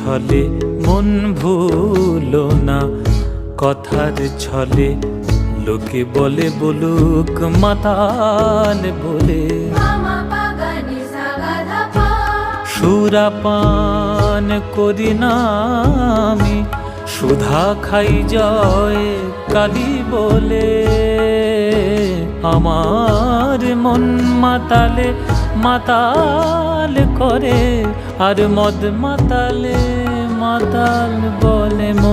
ছলে মন ভুলো না, কথার ছলে লোকে বলে বলুক মাতাল বলে। সুরাপান করি না আমি, সুধা খাই জয় কালী বলে। আমার মন মাতালে মাতাল করে, আর মদ মাতালে মাতাল বলে মন।